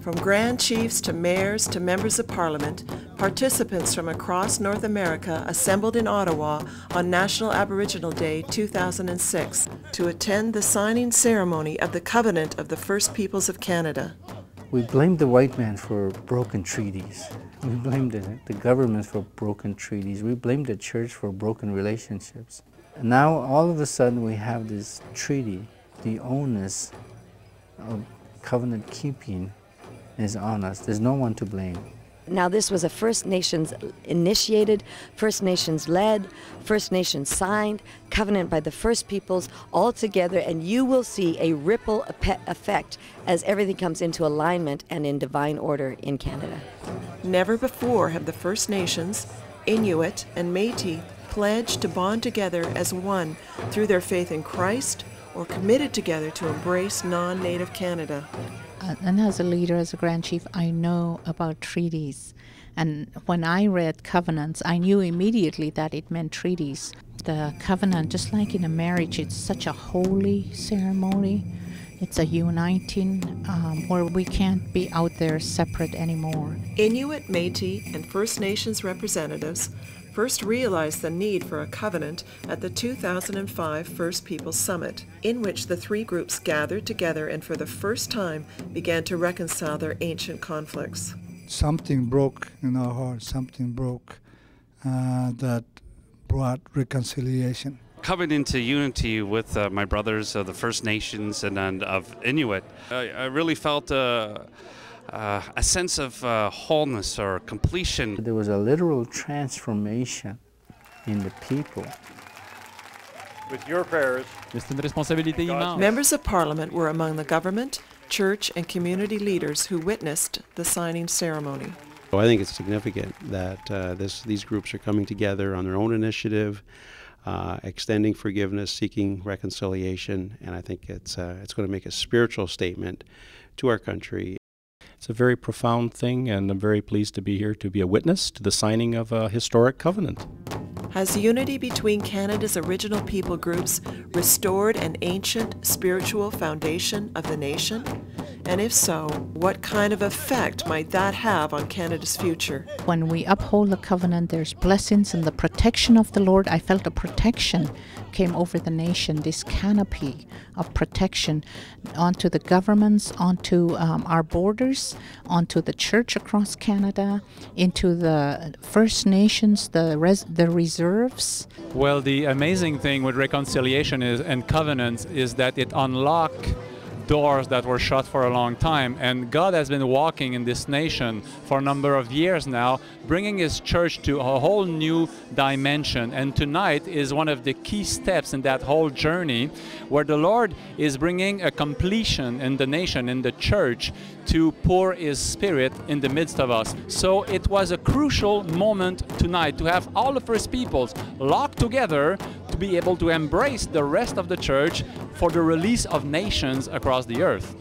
From Grand Chiefs to mayors to members of Parliament, participants from across North America assembled in Ottawa on National Aboriginal Day 2006 to attend the signing ceremony of the Covenant of the First Peoples of Canada. We blamed the white man for broken treaties. We blamed the government for broken treaties. We blamed the church for broken relationships. And now all of a sudden we have this treaty. The onus of covenant keeping is on us. There's no one to blame. Now this was a First Nations initiated, First Nations led, First Nations signed, covenant by the First Peoples all together, and you will see a ripple effect as everything comes into alignment and in divine order in Canada. Never before have the First Nations, Inuit and Métis pledged to bond together as one through their faith in Christ or committed together to embrace non-Native Canada. And as a leader, as a Grand Chief, I know about treaties. And when I read covenants, I knew immediately that it meant treaties. The covenant, just like in a marriage, it's such a holy ceremony. It's a uniting where we can't be out there separate anymore. Inuit, Métis, and First Nations representatives first realized the need for a covenant at the 2005 First Peoples Summit, in which the three groups gathered together and for the first time began to reconcile their ancient conflicts. Something broke in our hearts, something broke that brought reconciliation. Coming into unity with my brothers of the First Nations and of Inuit, I really felt a sense of wholeness or completion. There was a literal transformation in the people. With your prayers, members of Parliament were among the government, church, and community leaders who witnessed the signing ceremony. So I think it's significant that these groups are coming together on their own initiative, extending forgiveness, seeking reconciliation, and I think it's going to make a spiritual statement to our country. It's a very profound thing, and I'm very pleased to be here to be a witness to the signing of a historic covenant. Has unity between Canada's original people groups restored an ancient spiritual foundation of the nation? And if so, what kind of effect might that have on Canada's future? When we uphold the covenant, there's blessings and the protection of the Lord. I felt a protection came over the nation, this canopy of protection onto the governments, onto our borders, onto the church across Canada, into the First Nations, the reserves. Well, the amazing thing with reconciliation and covenants is that it unlocks doors that were shut for a long time, and God has been walking in this nation for a number of years now, bringing His church to a whole new dimension, and tonight is one of the key steps in that whole journey where the Lord is bringing a completion in the nation, in the church, to pour His Spirit in the midst of us. So it was a crucial moment tonight to have all the First Peoples locked together to be able to embrace the rest of the church for the release of nations across the earth.